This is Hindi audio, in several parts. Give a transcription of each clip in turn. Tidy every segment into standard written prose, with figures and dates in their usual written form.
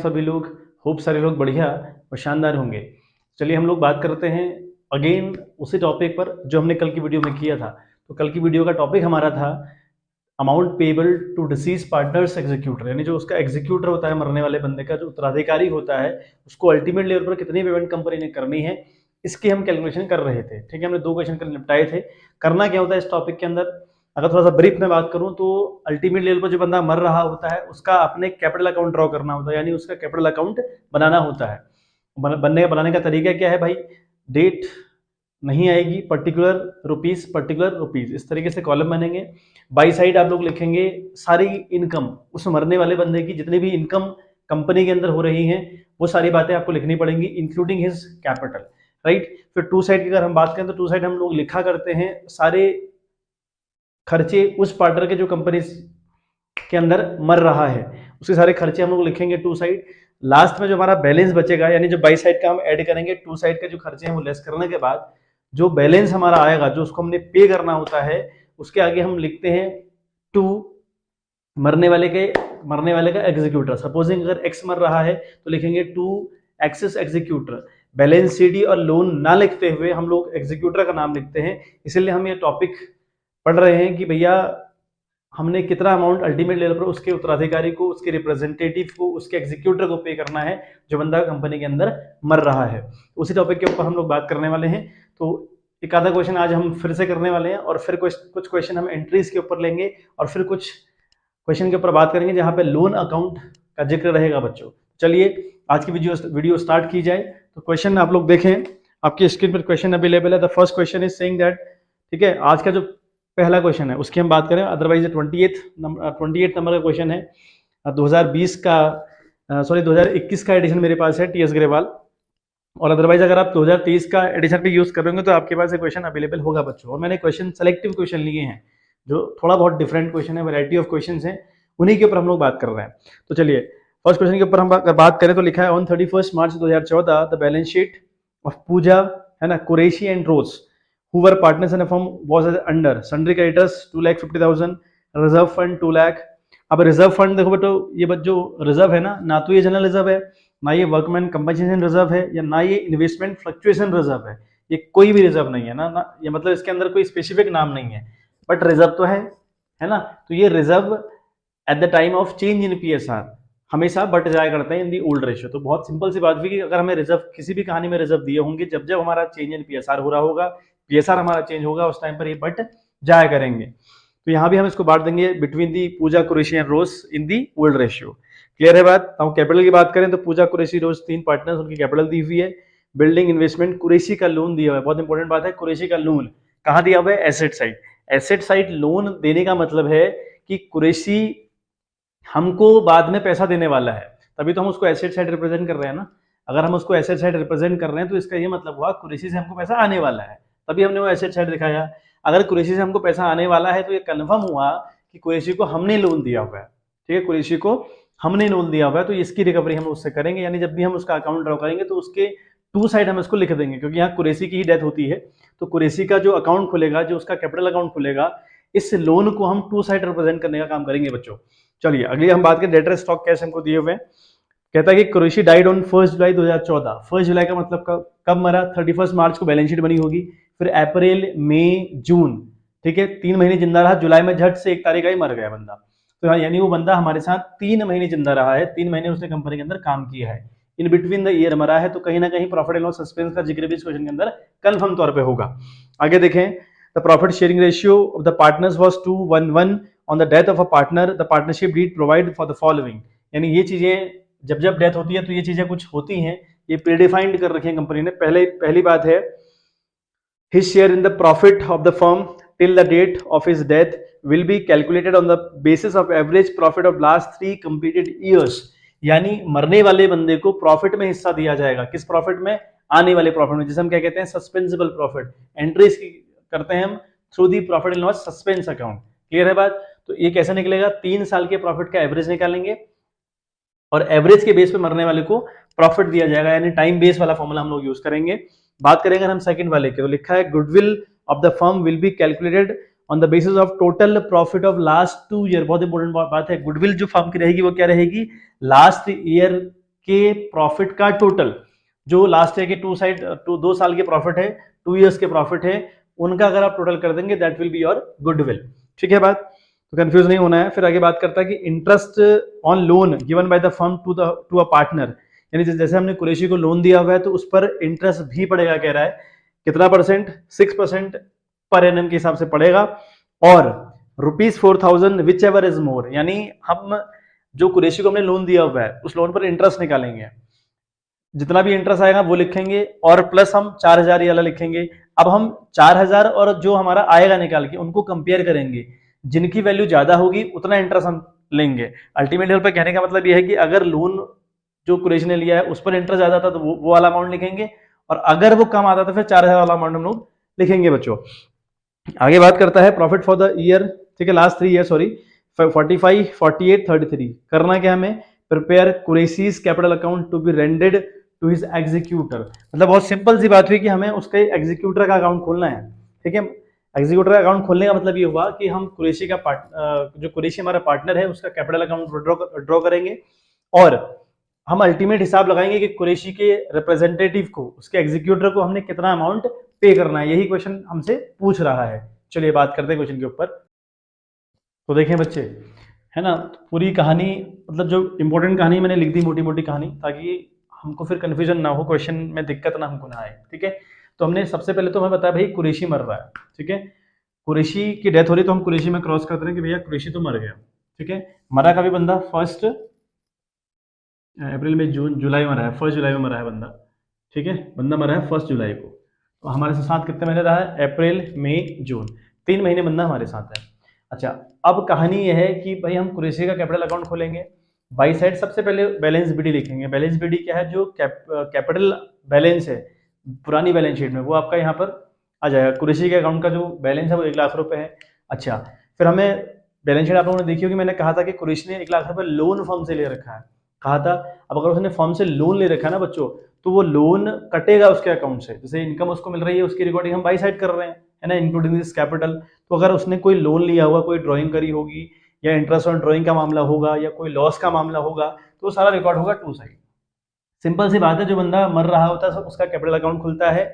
सभी लोग? होप सारे लोग बढ़िया और शानदार होंगे। चलिए हम लोग बात करते हैं अगेन उसी टॉपिक पर जो हमने कल की वीडियो में किया था। तो कल की वीडियो का टॉपिक हमारा था amount payable to deceased partners executor, यानी जो उसका एग्जीक्यूटर होता है, मरने वाले बंदे का जो उत्तराधिकारी होता है, उसको अल्टीमेट लेवल पर कितनी पेमेंट कंपनी ने करनी है, इसकी हम कैलकुलेशन कर रहे थे। ठीक है, हमने 2 क्वेश्चन कर निपटाए थे। करना क्या होता है इस टॉपिक के अंदर, अगर थोड़ा सा ब्रीफ में बात करूं तो अल्टीमेट लेवल पर जो बंदा मर रहा होता है उसका अपने कैपिटल अकाउंट ड्रॉ करना होता है, यानी उसका कैपिटल अकाउंट बनाना होता है। बनाने का तरीका क्या है भाई, डेट नहीं आएगी, पर्टिकुलर रुपीज, इस तरीके से कॉलम बनेंगे। बाई साइड आप लोग लिखेंगे सारी इनकम, उस मरने वाले बंदे की जितनी भी इनकम कंपनी के अंदर हो रही हैं वो सारी बातें आपको लिखनी पड़ेंगी, इंक्लूडिंग हिज कैपिटल, राइट। फिर टू साइड की अगर हम बात करें तो टू साइड हम लोग लिखा करते हैं सारे खर्चे उस पार्टनर के जो कंपनी के अंदर मर रहा है, उसके सारे खर्चे हम लोग लिखेंगे टू साइड। लास्ट में जो हमारा बैलेंस बचेगा, यानी जो बाई साइड का हम ऐड करेंगे, टू साइड के जो खर्चे हैं वो लेस करने के बाद जो बैलेंस हमारा आएगा, जो उसको हमने पे करना होता है, उसके आगे हम लिखते हैं टू मरने वाले का एग्जीक्यूटर। सपोजिंग अगर एक्स मर रहा है तो लिखेंगे to X's executor. Balance C D loan ना लिखते हुए हम लोग एग्जीक्यूटर का नाम लिखते हैं। इसीलिए हम ये टॉपिक पढ़ रहे हैं कि भैया हमने कितना अमाउंट अल्टीमेट लेवल पर उसके उत्तराधिकारी को, उसके रिप्रेजेंटेटिव को, उसके एग्जीक्यूटर को पे करना है जो बंदा कंपनी के अंदर मर रहा है। उसी टॉपिक के ऊपर हम लोग बात करने वाले हैं। तो एक आधा क्वेश्चन आज हम फिर से करने वाले हैं और फिर कुछ क्वेश्चन हम एंट्रीज के ऊपर लेंगे और फिर कुछ क्वेश्चन के ऊपर बात करेंगे जहां पे लोन अकाउंट का जिक्र रहेगा बच्चों। चलिए आज की वीडियो स्टार्ट की जाए। तो क्वेश्चन आप लोग देखें, आपकी स्क्रीन पर क्वेश्चन अवेलेबल है। The first question is saying that, ठीक है, आज का जो पहला क्वेश्चन है उसकी हम बात करें, अदरवाइज 28 नंबर का क्वेश्चन है 2021 का एडिशन मेरे पास है टीएस ग्रेवाल, और अदरवाइज अगर आप 2023 का एडिशन भी यूज करोगे तो आपके पास ये क्वेश्चन अवेलेबल होगा बच्चों। और मैंने क्वेश्चन सेलेक्टिव क्वेश्चन लिए हैं जो थोड़ा बहुत डिफरेंट क्वेश्चन है, वैरायटी ऑफ क्वेश्चन हैं, उन्हीं के ऊपर हम लोग बात कर रहे हैं। तो चलिए फर्स्ट क्वेश्चन के ऊपर हम अगर बात करें तो लिखा है on 31 March 2014 the balance sheet of Pooja, है ना, Qureshi and Rose who were partners in a firm was under sundry creditors 2,50,000, reserve fund 2 lakh. अब रिजर्व फंड देखो बेटो, ये जो रिजर्व है ना तो ये जनरल रिजर्व है, ना ये वर्कमैन कंपनसेशन रिजर्व है, या ना ये इन्वेस्टमेंट फ्लक्चुएशन रिजर्व है। ये कोई भी रिजर्व नहीं है ना ये मतलब इसके अंदर कोई स्पेसिफिक नाम नहीं है, बट रिजर्व तो है ना। तो ये reserve at the time of change in PSR हमेशा बढ़ जाया करते हैं इन दी ओल्ड रेशियो। तो बहुत सिंपल सी बात हुई कि अगर हमें रिजर्व किसी भी कहानी में रिजर्व दिए होंगे, जब हमारा चेंज इन पीएसआर हो रहा होगा, पीएसआर हमारा चेंज होगा, उस टाइम पर ये बट जाया करेंगे। तो यहाँ भी हम इसको बांट देंगे between the Pooja, Qureshi and Rose in the old ratio. Clear है बात। हम कैपिटल की बात करें तो पूजा, कुरैशी, रोज 3 पार्टनर्स, उनकी कैपिटल दी हुई है। बिल्डिंग, इन्वेस्टमेंट, कुरैशी का लोन दिया हुआ है, बहुत इंपॉर्टेंट बात है, कुरैशी का लोन कहाँ दिया हुआ है, asset side. Asset side loan देने का मतलब है कि कुरैशी हमको बाद में पैसा देने वाला है, तभी तो हम उसको एसेट साइड रिप्रेजेंट कर रहे हैं ना। अगर हम उसको एसेट साइड रिप्रेजेंट कर रहे हैं तो इसका ये मतलब हुआ कुरैशी से हमको पैसा आने वाला है, तभी हमने वो एसेट साइड दिखाया। अगर कुरैशी से हमको पैसा आने वाला है तो ये कंफर्म हुआ कि कुरैशी को हमने लोन दिया हुआ है, ठीक है, कुरैशी को हमने लोन दिया हुआ है, तो इसकी रिकवरी हम उससे करेंगे। यानी जब भी हम उसका अकाउंट ड्रॉ करेंगे तो उसके टू साइड हम इसको लिख देंगे, क्योंकि यहाँ कुरैशी की ही डेथ होती है। तो कुरैशी का जो अकाउंट खुलेगा, जो उसका कैपिटल अकाउंट खुलेगा, इस लोन को हम टू साइड रिप्रेजेंट करने का काम करेंगे बच्चों। चलिए अगली हम बात करें डेटर स्टॉक कैश हमको दिए हुए हैं। कहता है कि कुरैशी डाइड ऑन 1 जुलाई 2014। 1 जुलाई का मतलब कब मरा, 31 मार्च को बैलेंस शीट बनी होगी, फिर अप्रैल, मई, जून, ठीक है, 3 महीने जिंदा रहा, जुलाई में झट से 1 तारीख का ही मर गया बंदा। तो यानी वो बंदा हमारे साथ 3 महीने जिंदा रहा है, 3 महीने उसने कंपनी के अंदर काम किया है, इन बिटवीन द ईयर मरा है। तो कहीं ना कहीं प्रॉफिट एंड लॉस सस्पेंस का जिक्र भी इस क्वेश्चन के अंदर कंफर्म तौर पे होगा। आगे देखें, the profit sharing ratio of the partners was 2:1 on the death of a partner, the partnership deed provide for the following. यानी ये चीजें जब डेथ होती है तो ये चीजें कुछ होती हैं, ये प्रीडिफाइंड कर रखी है कंपनी ने। पहली बात है, his share in the profit of the firm till the date of his death will be calculated on the basis of average profit of last 3 completed years. यानी मरने वाले बंदे को प्रॉफिट में हिस्सा दिया जाएगा, किस प्रॉफिट में, आने वाले प्रॉफिट में, जिसे हम क्या कहते हैं, सस्पेंसिबल प्रॉफिट। एंट्रीज करते हैं हम through the profit and loss suspense account. Clear है बात। तो ये कैसे निकलेगा, 3 साल के प्रॉफिट का एवरेज निकालेंगे और एवरेज के बेस पे मरने वाले को प्रॉफिट दिया जाएगा, यानी टाइम बेस वाला फॉर्मूला हम लोग यूज करेंगे। बात करेंगे हम सेकंड वाले के, तो लिखा है goodwill of the firm will be calculated on the basis of total profit of last 2 year. बहुत इंपॉर्टेंट बात है, गुडविल जो फर्म की रहेगी वो क्या रहेगी, लास्ट ईयर के प्रॉफिट का टोटल, जो लास्ट ईयर के 2 साल के प्रॉफिट है, 2 ईयर्स के प्रॉफिट है, उनका अगर आप टोटल कर देंगे that will be your goodwill. ठीक है बात, तो कंफ्यूज नहीं होना है। फिर आगे बात करता है कि interest on loan given by the firm to a partner, यानी जैसे हमने कुरैशी को लोन दिया हुआ है तो उस पर इंटरेस्ट भी पड़ेगा, कह रहा है कितना परसेंट, 6% पर एनम के हिसाब से पड़ेगा, और ₹4,000 विच एवर इज मोर, यानी हम जो कुरैशी को हमने लोन दिया हुआ है उस लोन पर इंटरेस्ट निकालेंगे, जितना भी इंटरेस्ट आएगा वो लिखेंगे, और प्लस हम 4,000 ये वाला लिखेंगे। अब हम 4,000 और जो हमारा आएगा निकाल के उनको कंपेयर करेंगे, जिनकी वैल्यू ज्यादा होगी उतना इंटरेस्ट हम लेंगे। अल्टीमेट लेवल पर कहने का मतलब यह है कि अगर लोन जो कुरैशी ने लिया है उस पर इंटरेस्ट ज्यादा था तो वो वाला अमाउंट लिखेंगे, और अगर वो कम आता तो फिर 4,000 वाला अमाउंट हम लोग लिखेंगे बच्चों। आगे बात करता है प्रॉफिट फॉर द ईयर, ठीक है, लास्ट 3 ईयर, सॉरी 45, 48, 33। करना क्या हमें, prepare Qureshi's capital account to be rendered to his executor. मतलब बहुत सिंपल सी बात हुई कि हमें उसके एग्जीक्यूटर का अकाउंट खोलना है। ठीक है, एग्जीक्यूटर का अकाउंट खोलने का मतलब ये हुआ कि हम कुरैशी का जो कुरैशी हमारा पार्टनर है उसका कैपिटल अकाउंट ड्रॉ करेंगे, और हम अल्टीमेट हिसाब लगाएंगे कि कुरैशी के रिप्रेजेंटेटिव को, उसके एग्जीक्यूटर को हमने कितना अमाउंट पे करना है। यही क्वेश्चन हमसे पूछ रहा है। चलिए बात करते हैं क्वेश्चन के ऊपर। तो देखें बच्चे, है ना, पूरी कहानी, मतलब जो इंपॉर्टेंट कहानी मैंने लिख दी, मोटी मोटी कहानी, ताकि हमको फिर कंफ्यूजन ना हो, क्वेश्चन में दिक्कत ना हमको ना आए। ठीक है, तो हमने सबसे पहले तो हमें बताया भाई कुरैशी मर रहा है। ठीक है, कुरैशी की डेथ हो रही तो हम कुरैशी में क्रॉस करते हैं कि भैया कुरैशी तो मर गया। ठीक है, मरा कभी बंदा 1 अप्रैल में, जुलाई मरा है, 1 जुलाई में मरा है बंदा। ठीक है, बंदा मरा है 1 जुलाई को। तो हमारे साथ कितने महीने रहा है, अप्रैल मई जून, 3 महीने बंदा हमारे साथ है। अच्छा, अब कहानी यह है कि भाई हम कुरैशी का कैपिटल अकाउंट खोलेंगे, बाई साइड सबसे पहले बैलेंस बीडी लिखेंगे। बैलेंस बीडी क्या है, जो कैपिटल बैलेंस है पुरानी बैलेंस शीट में, वो आपका यहाँ पर आ जाएगा। कुरैशी के अकाउंट का जो बैलेंस है वो 1 लाख रुपए है। अच्छा, फिर हमें बैलेंस शीट आप लोगों ने देखी होगी, मैंने कहा था कि कुरैशी ने 1 लाख रुपए लोन फर्म से ले रखा है, कहा था। अब अगर उसने फर्म से लोन ले रखा है ना बच्चों, तो वो लोन कटेगा उसके अकाउंट से, जैसे इनकम उसको मिल रही है उसकी रिकॉर्डिंग हम बाई साइड कर रहे हैं, है ना, इंक्लूडिंग दिस कैपिटल। तो अगर उसने कोई लोन लिया हुआ, कोई ड्राइंग करी होगी, या इंटरेस्ट ऑन ड्राइंग का मामला होगा, या कोई लॉस का मामला होगा, तो सारा रिकॉर्ड होगा 2 साइड। सिंपल सी बात है, जो बंदा मर रहा होता है उसका कैपिटल अकाउंट खुलता है,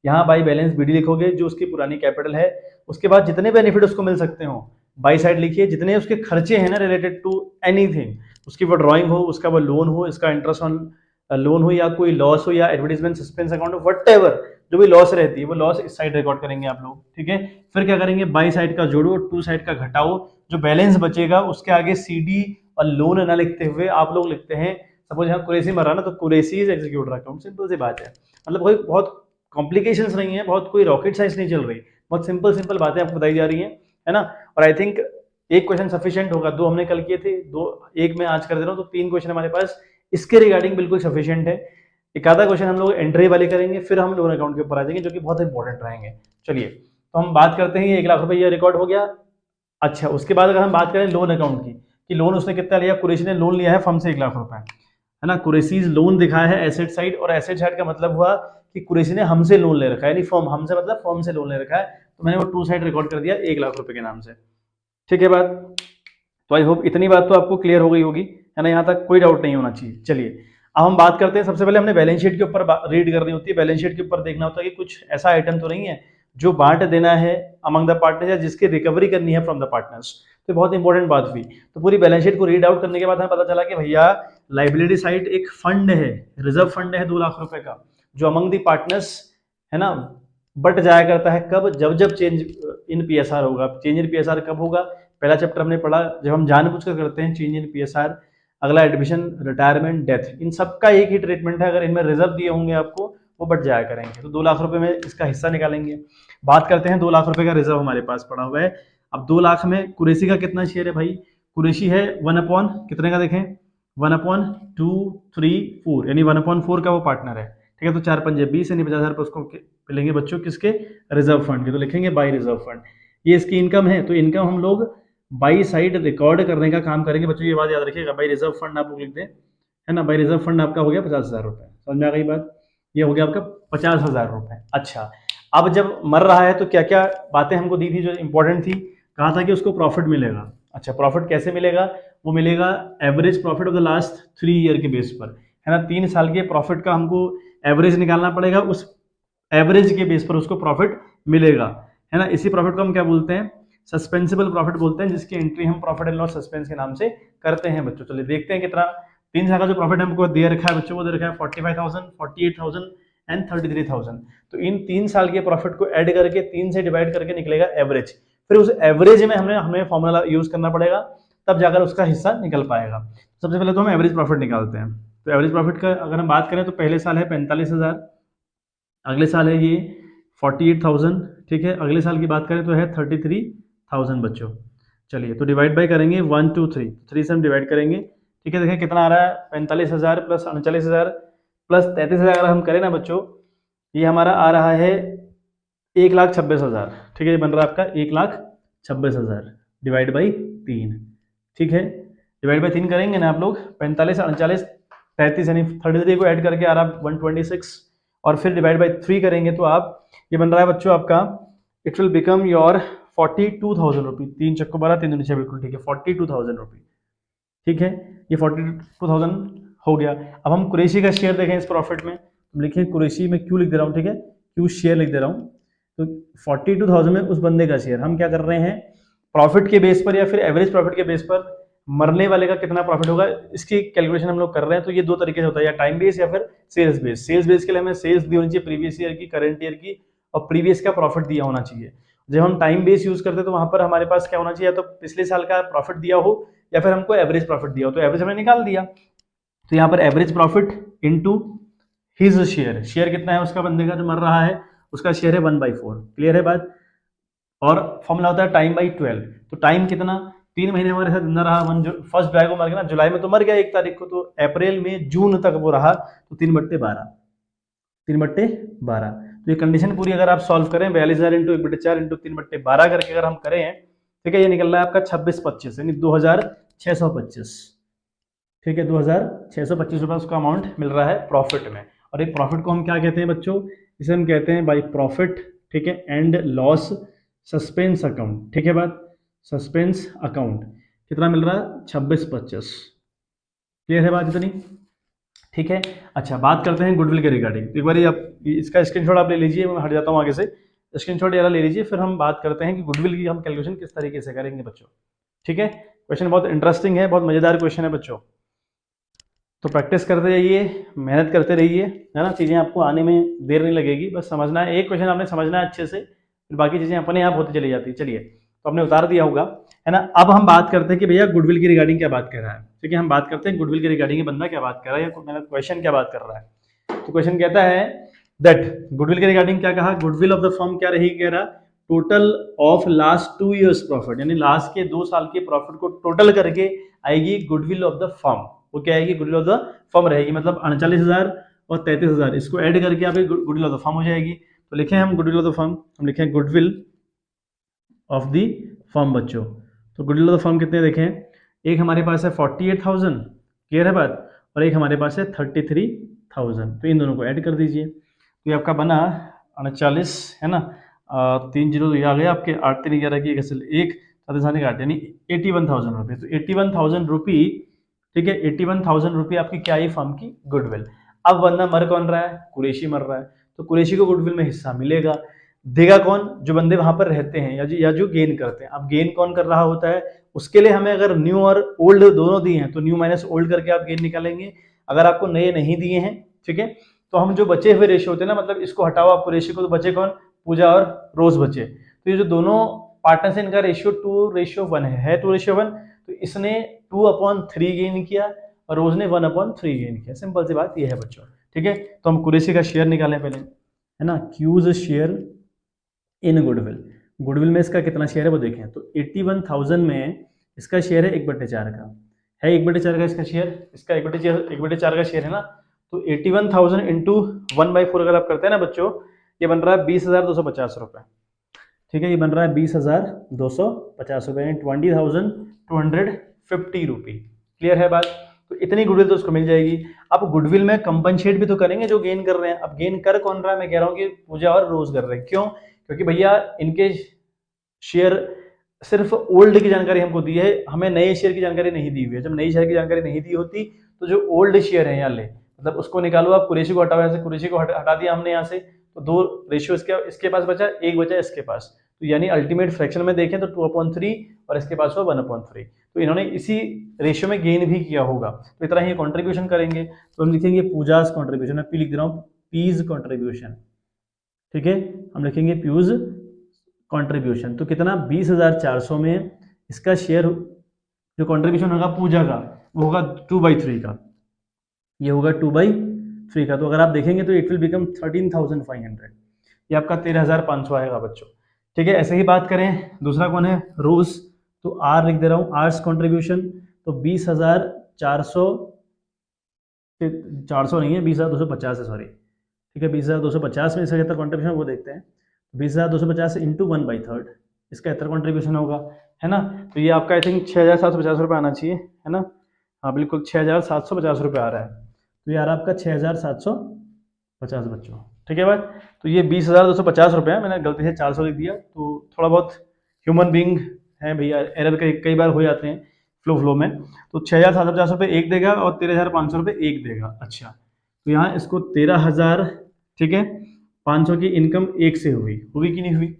यहाँ बाई बैलेंस बीडी लिखोगे जो उसकी पुरानी कैपिटल है, उसके बाद जितने बेनिफिट उसको मिल सकते हो बाई साइड लिखिए, जितने उसके खर्चे हैं ना रिलेटेड टू एनीथिंग, उसकी वो ड्राइंग हो, उसका वो लोन हो, इसका इंटरेस्ट ऑन लोन हो, या कोई लॉस हो, या एडवर्टीजमेंट सस्पेंस अकाउंट हो, व्हाटएवर जो भी लॉस रहती है वो लॉस इस साइड रिकॉर्ड करेंगे आप लोग। ठीक है, फिर क्या करेंगे, बाई साइड का जोड़ो, 2 साइड का घटाओ, जो बैलेंस बचेगा उसके आगे सीडी और लोन ना लिखते हुए आप लोग लिखते हैं, सपोज यहाँ कुरैशी मरा ना तो कुरैशीज एग्जीक्यूटर अकाउंट। सिंपल सी बात है, मतलब कोई बहुत कॉम्प्लिकेशंस नहीं है, बहुत कोई रॉकेट साइंस नहीं चल रही, बहुत सिंपल सिंपल बातें आपको बताई जा रही हैं, है ना। और आई थिंक एक क्वेश्चन सफिशिएंट होगा, 2 हमने कल किए थे, 1 मैं आज कर दे रहा हूँ, तो 3 क्वेश्चन हमारे पास इसके रिगार्डिंग बिल्कुल सफिशिएंट है। एक आधा क्वेश्चन हम लोग एंट्री वाले करेंगे, फिर हम लोन अकाउंट के ऊपर आ जाएंगे जो कि बहुत इंपॉर्टेंट रहेंगे। चलिए, तो हम बात करते हैं, 1 लाख रुपए ये रिकॉर्ड हो गया। अच्छा, उसके बाद अगर हम बात करें लोन अकाउंट की, कि लोन उसने कितना लिया, कुरैशी ने लोन लिया है फर्म से 1 लाख रुपए, है ना। कुरैशीज लोन दिखाया है एसेट साइड, और एसेट साइड का मतलब हुआ कि कुरैशी ने हमसे लोन ले रखा है, यानी फर्म, हमसे मतलब फर्म से लोन ले रखा है, तो मैंने वो 2 साइड रिकॉर्ड कर दिया 1 लाख रुपए के नाम से। ठीक है बात, तो आई होप इतनी बात तो आपको क्लियर हो गई होगी, है ना, यहाँ तक कोई डाउट नहीं होना चाहिए। चलिए अब हम बात करते हैं, सबसे पहले हमने बैलेंस शीट के ऊपर रीड करनी होती है, बैलेंस शीट के ऊपर देखना होता है कि कुछ ऐसा आइटम तो नहीं है जो बांट देना है अमंग द पार्टनर्स, या जिसकी रिकवरी करनी है फ्रॉम द पार्टनर्स। तो बहुत इंपॉर्टेंट बात हुई। तो पूरी बैलेंस शीट को रीड आउट करने के बाद हमें पता चला कि भैया लाइबिलिटी साइड एक फंड है, रिजर्व फंड है 2 लाख रुपए का, जो अमंग द पार्टनर्स, है ना, बट जाया करता है कब, जब जब चेंज इन पीएसआर होगा। चेंज इन पीएसआर कब होगा, पहला चैप्टर हमने पढ़ा, जब हम जानबूझकर करते हैं चेंज इन पीएसआर। अगला एडमिशन, रिटायरमेंट, डेथ, इन सब का एक ही ट्रीटमेंट है। अगर इनमें रिजर्व दिए होंगे आपको, वो बट जाया करेंगे। तो 2 लाख रुपए में इसका हिस्सा निकालेंगे। बात करते हैं 2 लाख रुपए का रिजर्व हमारे पास पड़ा हुआ है। अब 2 लाख में कुरैशी का कितना शेयर है भाई, कुरैशी है 1 कितने का, देखें 1/2, 3, 4, यानी 1/4 का वो पार्टनर है। ठीक है, तो 4 पंजे 20, यानी 50,000 रुपये उसको मिलेंगे बच्चों, किसके, रिजर्व फंड के। तो लिखेंगे बाई रिजर्व फंड, ये इसकी इनकम है। तो इनकम हम लोग बाई साइड रिकॉर्ड करने का काम करेंगे बच्चों, ये बात याद रखिएगा। बाई रिजर्व फंड आप लोग लिख दें, है ना। बाई रिजर्व फंड आपका हो गया 50,000 रुपये, समझ में आ गई बात, ये हो गया आपका 50,000 रुपये। अच्छा, अब जब मर रहा है तो क्या क्या बातें हमको दी थी जो इंपॉर्टेंट थी, कहा था कि उसको प्रॉफिट मिलेगा। अच्छा, प्रॉफिट कैसे मिलेगा, वो मिलेगा average profit of the last 3 year के बेस पर, है ना। 3 साल के प्रॉफिट का हमको एवरेज निकालना पड़ेगा, उस एवरेज के बेस पर उसको प्रॉफिट मिलेगा, है ना। इसी प्रॉफिट को हम क्या बोलते हैं, सस्पेंसिबल प्रॉफिट बोलते हैं, जिसकी एंट्री हम प्रॉफिट एंड लॉस सस्पेंस के नाम से करते हैं बच्चों। चलिए देखते हैं कितना 3 साल का जो प्रॉफिट हमको दे रखा है बच्चों, वो दे रखा है 45,000, 48,000 एंड 33,000। तो इन 3 साल के प्रॉफिट को ऐड करके 3 से डिवाइड करके निकलेगा एवरेज। फिर उस एवरेज में हमें फॉर्मूला यूज करना पड़ेगा, तब जाकर उसका हिस्सा निकल पाएगा। सबसे पहले तो हम एवरेज प्रॉफिट निकालते हैं। तो एवरेज प्रॉफिट का अगर हम बात करें तो पहले साल है 45,000, अगले साल है ये 48,000, ठीक है। अगले साल की बात करें तो है 33,000 बच्चों। चलिए तो डिवाइड बाय करेंगे 1 2 3 से हम डिवाइड करेंगे, ठीक है। देखें कितना आ रहा है, 45,000 प्लस 39,000 प्लस 33,000 अगर हम करें ना बच्चों, ये हमारा आ रहा है 1,26,000, ठीक है। ये बन रहा है आपका 1,26,000 डिवाइड बाई 3, ठीक है। डिवाइड बाई 3 करेंगे ना आप लोग, 45 39 33 यानी 33 को ऐड करके आ रहा है 126, और फिर डिवाइड बाई 3 करेंगे तो आप ये बन रहा है बच्चों आपका, इट विल बिकम योर 42,000 रुपी। 3 चक्को 12 3 दूनी 6, बिल्कुल ठीक है, 42,000 रुपी, ठीक है। ये 42,000 हो गया। अब हम कुरैशी का शेयर देखें इस प्रॉफिट में, तो लिखें कुरैशी में क्यू लिख दे रहा हूँ, ठीक है, क्यू शेयर लिख दे रहा हूँ। तो 42,000 में उस बंदे का शेयर, हम क्या कर रहे हैं, प्रॉफिट के बेस पर या फिर एवरेज प्रॉफिट के बेस पर मरने वाले का कितना प्रॉफिट होगा, इसकी कैलकुलेशन हम लोग कर रहे हैं। तो ये दो तरीके से होता है, या टाइम बेस या फिर सेल्स बेस। सेल्स बेस के लिए हमें सेल्स दी होनी चाहिए प्रीवियस ईयर की, करंट ईयर की, और प्रीवियस का प्रॉफिट दिया होना चाहिए। जब हम टाइम बेस यूज करते हैं तो वहां पर हमारे पास क्या होना चाहिए, या तो पिछले साल का प्रॉफिट दिया हो या फिर हमको एवरेज प्रॉफिट दिया हो। तो एवरेज हमने निकाल दिया, तो यहाँ पर average profit into his share, share कितना है उसका, बंदे का जो मर रहा है उसका शेयर है 1/4, क्लियर है बात। और फॉर्मूला होता है टाइम बाई 12। तो टाइम कितना, 3 महीने हमारे साथ जिंदा रहा, फर्स्ट जुलाई को मर गया ना, जुलाई में तो मर गया 1 तारीख को, तो अप्रैल में जून तक वो रहा, तो 3/12, 3/12। तो ये कंडीशन पूरी अगर आप सॉल्व करें 42,000 इंटू 1/4 इंटू 3/12 करके अगर हम करें, ठीक है, ये निकल रहा है आपका 2625 यानी 2,625, ठीक है। 2,625 रुपये उसका अमाउंट मिल रहा है प्रॉफिट में। और एक प्रॉफिट को हम क्या कहते हैं बच्चों, इसे हम कहते हैं बाई प्रॉफिट, ठीक है, एंड लॉस सस्पेंस अकाउंट, ठीक है बात, सस्पेंस अकाउंट। कितना मिल रहा है, 2625, क्लियर है बात इतनी, ठीक है। अच्छा बात करते हैं गुडविल के रिगार्डिंग। तो एक बार आप इसका स्क्रीनशॉट आप ले लीजिए, मैं हट जाता हूँ आगे से, स्क्रीनशॉट यार ले लीजिए, फिर हम बात करते हैं कि गुडविल की हम कैलकुलेशन किस तरीके से करेंगे बच्चों, ठीक है। क्वेश्चन बहुत इंटरेस्टिंग है, बहुत मजेदार क्वेश्चन है बच्चों, तो प्रैक्टिस करते जाइए, मेहनत करते रहिए, है ना। चीज़ें आपको आने में देर नहीं लगेगी, बस समझना है, एक क्वेश्चन आपने समझना है अच्छे से, फिर बाकी चीज़ें अपने आप होती चली जाती है। चलिए तो आपने उतार दिया होगा, है ना। अब हम बात करते हैं कि भैया गुडविल की रिगार्डिंग क्या बात कर रहा है, ठीक है। हम बात करते हैं गुडविल की रिगार्डिंग, बंदा क्या बात कर रहा है, या मेरा क्वेश्चन क्या बात कर रहा है। तो क्वेश्चन कहता है दैट गुडविल के रिगार्डिंग क्या कहा, गुडविल ऑफ द फर्म क्या रही, कह रहा total of last 2 years profit, यानी लास्ट के 2 साल के प्रॉफिट को टोटल करके आएगी गुडविल ऑफ द फर्म। वो क्या आएगी, गुडविल ऑफ द फर्म रहेगी, मतलब 39,000 और 33,000 इसको ऐड करके आप गुडविल ऑफ द फर्म हो जाएगी। तो लिखे हम गुडविल ऑफ द फर्म, हम लिखे गुडविल ऑफ द फर्म बच्चों। तो गुडविल ऑफ द फर्म कितने देखें, एक हमारे पास है 48,000, क्लियर है बात, और एक हमारे पास है 33,000। तो इन दोनों को ऐड कर दीजिए, तो ये आपका बना 39, है ना, 3 जीरो आ गया आपके, 8 3 11 की 1 7 8 यानी 81,000 रुपये। तो 81,000 रुपी, ठीक है, 81,000 रुपये आपकी क्या आई फर्म की गुडविल। अब बंदा मर कौन रहा है, कुरैशी मर रहा है, तो कुरैशी को गुडविल में हिस्सा मिलेगा। देगा कौन, जो बंदे वहां पर रहते हैं या जो गेन करते हैं। अब गेन कौन कर रहा होता है, उसके लिए हमें अगर न्यू और ओल्ड दोनों दिए हैं तो न्यू माइनस ओल्ड करके आप गेन निकालेंगे। अगर आपको नए नहीं दिए हैं, ठीक है, तो हम जो बचे हुए रेशियो होते हैं ना, मतलब इसको हटाओ आप कुरैशी को, तो बचे कौन, पूजा और रोज बचे। तो ये जो दोनों पार्टनर्स हैं इनका रेशियो 2:1 है 2:1। तो इसने 2/3 गेन किया और रोज ने 1/3 गेन किया। सिंपल सी बात ये है बच्चों, ठीक है। तो हम कुरैशी का शेयर निकालें पहले, है ना, Q's share in goodwill. Goodwill में इसका कितना शेयर है वो देखें, तो 81,000 में इसका शेयर है 1/4 का, है 1/4 का इसका शेयर, इसका 1/4 का शेयर है ना। तो 81,000 इंटू 1/4 अगर आप करते हैं ना बच्चों, ये बन रहा है 20,250 रुपये, ठीक है। ये बन रहा है 20,250 रुपये, 20,250 रुपी, क्लियर है बात। तो इतनी गुडविल तो उसको मिल जाएगी। अब गुडविल में कंपनसेट भी तो करेंगे जो गेन कर रहे हैं। अब गेन कर कौन रहा है, मैं कह रहा हूँ कि पूजा और रोज कर रहे हैं। क्यों, क्योंकि भैया इनके शेयर सिर्फ ओल्ड की जानकारी हमको दी है, हमें नए शेयर की जानकारी नहीं दी हुई है। जब नई शेयर की जानकारी नहीं दी होती तो जो ओल्ड शेयर है यहाँ ले, मतलब उसको निकालो आप, कुरैशी को हटाओ, ऐसे कुरैशी को हटा दिया हमने यहाँ से, तो 2 रेशियो इसके पास बचा, 1 बचा इसके पास, तो यानी अल्टीमेट फ्रैक्शन में देखें तो 2/3 और इसके पास हुआ 1/3। तो इन्होंने इसी रेशियो में गेन भी किया होगा, तो इतना ही कंट्रीब्यूशन करेंगे। तो हम लिखेंगे पूजाज कंट्रीब्यूशन, मैं पी लिख दे रहा हूँ, पीज कंट्रीब्यूशन, ठीक है, हम लिखेंगे प्यूज कंट्रीब्यूशन। तो कितना, 20,400 में इसका शेयर जो कंट्रीब्यूशन होगा पूजा का वो होगा 2/3 का, ये होगा 2/3 का। तो अगर आप देखेंगे तो इट विल बिकम 13,500, ये आपका 13,500 आएगा बच्चों, ठीक है। ऐसे ही बात करें, दूसरा कौन है, रोज, तो आर लिख दे रहा हूँ, आर्स कंट्रीब्यूशन, तो 20,400, 400 नहीं है, 20,250 है, सॉरी, ठीक है, 20,250 में इसका कितना कंट्रीब्यूशन वो देखते हैं, 20,250 इंटू 1/3 इसका कितना कंट्रीब्यूशन होगा, है ना। तो ये आपका आई थिंक 6,750 रुपये आना चाहिए, है ना, हाँ बिल्कुल 6,750 रुपये आ रहा है। तो ये आ रहा है आपका 6,750 बच्चों, ठीक है बात। तो ये 20,250 रुपये है, मैंने गलती से 400 लिख दिया, तो थोड़ा बहुत ह्यूमन बींग है भैया, एरर कई बार हो जाते हैं फ्लो में। तो 6,750 रुपये एक देगा और 13,500 रुपये एक देगा। अच्छा, तो यहाँ इसको 13,000, ठीक है, 500 की इनकम एक से हुई कि नहीं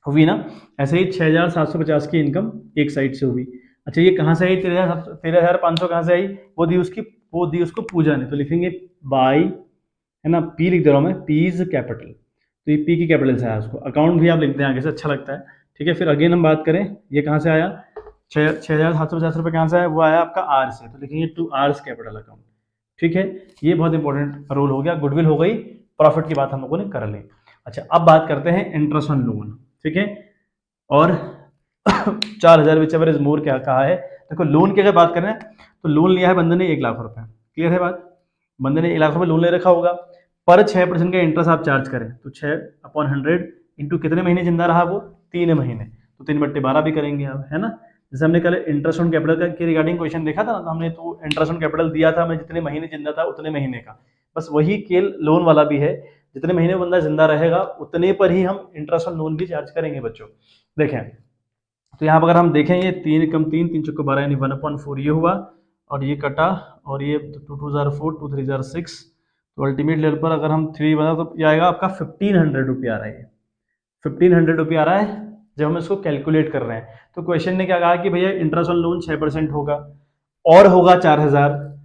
हुई ना। ऐसे ही 6,750 की इनकम एक साइड से हुई। अच्छा, ये कहाँ से आई, 13,500 कहाँ से आई, वो दी उसको पूजा ने, तो लिखेंगे बाई, है ना, पी लिख दे रहा हूँ मैं, पीज कैपिटल, तो ये पी की कैपिटल से आया, उसको अकाउंट भी आप लिखते हैं आगे से, अच्छा लगता है, ठीक है। फिर अगेन हम बात करें, ये कहाँ से आया, 6,750 रुपये कहाँ से आया, वो आया आपका आर से, तो लिखेंगे टू आर्स कैपिटल अकाउंट, ठीक है। ये बहुत इंपॉर्टेंट रोल हो गया, गुडविल हो गई, प्रॉफिट की बात हम लोगों ने कर ली। अच्छा, अब बात करते हैं इंटरेस्ट ऑन लोन, ठीक है, और 4,000 विच एवर इज मोर क्या कहा है। देखो लोन की अगर बात करें तो लोन लिया है बंदे ने 1 लाख रुपए, क्लियर है बात, बंदे ने 1 लाख रुपए लोन ले रखा होगा, पर 6% का इंटरेस्ट आप चार्ज करें तो 6/100 इंटू कितने महीने जिंदा रहा वो, 3 महीने, तो 3/12 भी करेंगे आप, है ना। जैसे हमने कल इंटरेस्ट ऑन कैपिटल के रिगार्डिंग क्वेश्चन देखा था ना, तो हमने तो इंटरेस्ट ऑन कैपिटल दिया था, मैं जितने महीने जिंदा था उतने महीने का, बस वही केल लोन वाला भी है, जितने महीने बंदा जिंदा रहेगा उतने पर ही हम इंटरेस्ट ऑन लोन भी चार्ज करेंगे बच्चों। देखें तो यहाँ पर अगर हम देखें, ये 3 कम 3, 3 चौको 12 यानी 1/4 ये हुआ, और ये कटा, और ये 2 जार 4, 2 3 जार 6, तो अल्टीमेट लेवल पर अगर हम 3 बना तो ये आएगा आपका 1,500 रुपये आ रहा है, 1,500 रुपये आ रहा है जब हम इसको कैलकुलेट कर रहे हैं। तो क्वेश्चन ने क्या कहा कि भैया इंटरेस्ट ऑन लोन 6% होगा और होगा 4,000,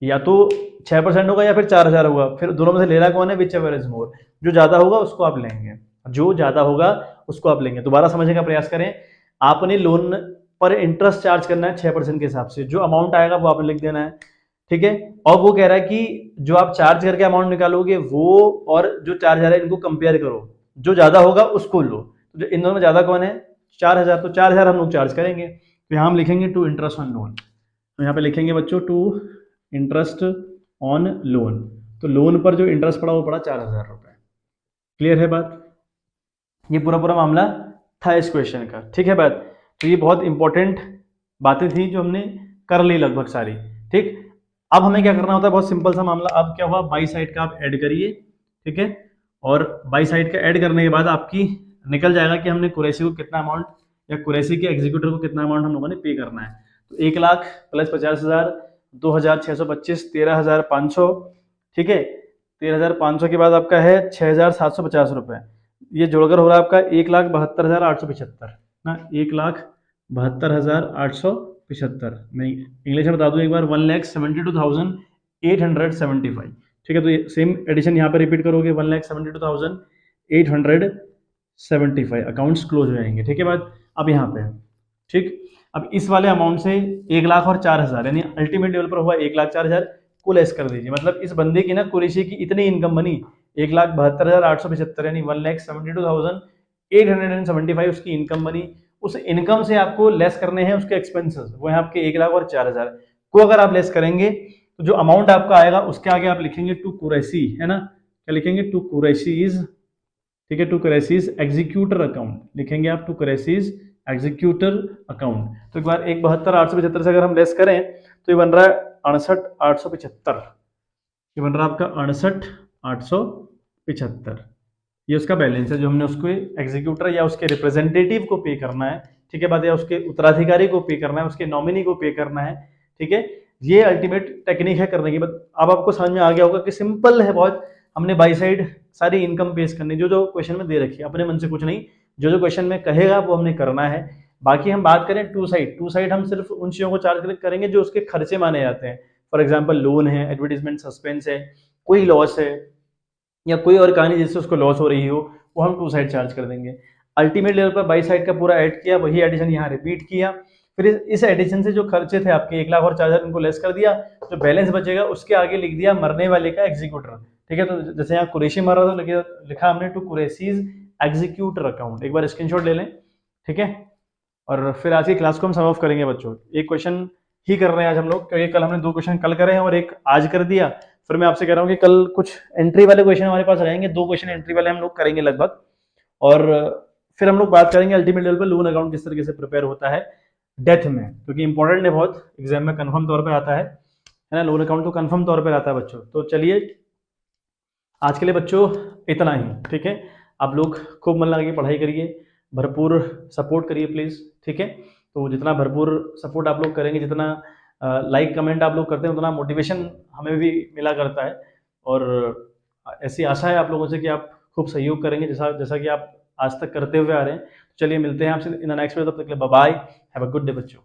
या तो 6% होगा या फिर 4,000 होगा, फिर दोनों में से ले रहा कौन है, विच एवर इज मोर, जो ज्यादा होगा उसको आप लेंगे, जो ज्यादा होगा उसको आप लेंगे। दोबारा समझने का प्रयास करें, आपने लोन पर इंटरेस्ट चार्ज करना है 6% के हिसाब से, जो अमाउंट आएगा वो आपने लिख देना है, ठीक है। और वो कह रहा है कि जो आप चार्ज करके अमाउंट निकालोगे वो और जो 4,000 है इनको कंपेयर करो, जो ज्यादा होगा उसको लो, तो जो इन दोनों में ज्यादा कौन है, 4,000, तो 4,000 हम लोग चार्ज करेंगे। तो यहाँ हम लिखेंगे टू इंटरेस्ट ऑन लोन, तो यहाँ पे लिखेंगे बच्चों टू इंटरेस्ट ऑन लोन, तो लोन पर जो इंटरेस्ट पड़ा वो पड़ा 4,000 रुपये, क्लियर है बात। ये पूरा मामला था इस क्वेश्चन का, ठीक है बात। तो ये बहुत इंपॉर्टेंट बातें थी जो हमने कर ली लगभग सारी, ठीक। अब हमें क्या करना होता है, बहुत सिंपल सा मामला। अब क्या हुआ, बाई साइड का आप ऐड करिए, ठीक है, और बाई साइड का ऐड करने के बाद आपकी निकल जाएगा कि हमने कुरैशी को कितना अमाउंट, या कुरैशी के एग्जीक्यूटर को कितना अमाउंट हम लोगों ने पे करना है। तो 1 लाख प्लस 50,000, 2,625, 13,500, ठीक है, 13,500 के बाद आपका है 6,750 रुपये, ये जोड़कर हो रहा है आपका 1,72,875 ना, 1,72,875। मैं इंग्लिश में बता दूं एक बार, 1,72,875, ठीक है। तो ये सेम एडिशन यहाँ पे रिपीट करोगे, 1,72,875 अकाउंट्स क्लोज हो जाएंगे, ठीक है बात। अब यहाँ पे ठीक, अब इस वाले अमाउंट से 1 लाख और 4,000 यानी अल्टीमेट लेवल पर हुआ 1,04,000 को लेस कर दीजिए, मतलब इस बंदे की ना कुरैशी की इतनी इनकम बनी 1,72,875 यानी 1,72,875 उसकी इनकम बनी। उस इनकम से आपको लेस करने हैं उसके एक्सपेंसेस, वो है आपके 1 लाख और 4,000 को अगर आप लेस करेंगे तो जो अमाउंट आपका आएगा उसके आगे आप लिखेंगे टू कुरैशी, है ना, क्या लिखेंगे, टू कुरैशीज, ठीक है, टू कुरैशीज एग्जीक्यूटर अकाउंट लिखेंगे आप, टू कुरैशीज एग्जीक्यूटर अकाउंट। तो एक बार 1,72,875 से अगर हम लेस करें तो ये बन रहा है 68,875, ये बन रहा है आपका 68,875, ये उसका बैलेंस है जो हमने उसको एग्जीक्यूटर या उसके रिप्रेजेंटेटिव को पे करना है, ठीक है बात, या उसके उत्तराधिकारी को पे करना है, उसके नॉमिनी को पे करना है, ठीक है। ये अल्टीमेट टेक्निक है करने की। बट अब आपको समझ में आ गया होगा कि सिंपल है बहुत। हमने बाई साइड सारी इनकम पेश करनी, जो जो क्वेश्चन में दे रखी है, अपने मन से कुछ नहीं, जो जो क्वेश्चन में कहेगा वो हमने करना है। बाकी हम बात करें टू साइड हम सिर्फ उन चीज़ों को चार्ज करेंगे जो उसके खर्चे माने जाते हैं। फॉर एग्जाम्पल लोन है, एडवर्टीजमेंट सस्पेंस है, कोई लॉस है, या कोई और कहानी जिससे उसको लॉस हो रही हो, वो हम टू साइड चार्ज कर देंगे। अल्टीमेट लेवल पर बाई साइड का पूरा ऐड किया, वही एडिशन यहाँ रिपीट किया, फिर इस एडिशन से जो खर्चे थे आपके 1 लाख और 4,000 उनको लेस कर दिया, जो बैलेंस बचेगा उसके आगे लिख दिया मरने वाले का एग्जीक्यूटर। ठीक है, तो जैसे यहाँ कुरैशी मर रहा था, लिखा हमने टू कुरैशीज एग्जीक्यूटर अकाउंट। एक बार स्क्रीनशॉट ले लें, ठीक है। और फिर आज की क्लास को हम सम ऑफ करेंगे बच्चों। एक क्वेश्चन ही कर रहे हैं आज हम लोग, क्योंकि कल हमने 2 क्वेश्चन कल करे हैं और एक आज कर दिया। फिर मैं आपसे कह रहा हूँ कि कल कुछ एंट्री वाले क्वेश्चन हमारे पास रहेंगे, 2 क्वेश्चन एंट्री वाले हम लोग करेंगे लगभग। और फिर हम लोग बात करेंगे अल्टीमेट लेवल पर लोन अकाउंट किस तरीके से प्रिपेयर होता है डेथ में, क्योंकि इंपॉर्टेंट है बहुत, एग्जाम में कंफर्म तौर पे आता है ना। लोन अकाउंट तो कंफर्म तौर पे आता है बच्चों। तो चलिए आज के लिए बच्चों इतना ही, ठीक है। आप लोग खूब मन लगा के पढ़ाई करिए, भरपूर सपोर्ट करिए प्लीज़, ठीक है। तो जितना भरपूर सपोर्ट आप लोग करेंगे, जितना लाइक कमेंट आप लोग करते हैं, उतना मोटिवेशन हमें भी मिला करता है। और ऐसी आशा है आप लोगों से कि आप खूब सहयोग करेंगे, जैसा कि आप आज तक करते हुए आ रहे हैं। चलिए मिलते हैं आपसे इन द नेक्स्ट वीडियो, तब तक के लिए bye bye, have a good day बच्चों।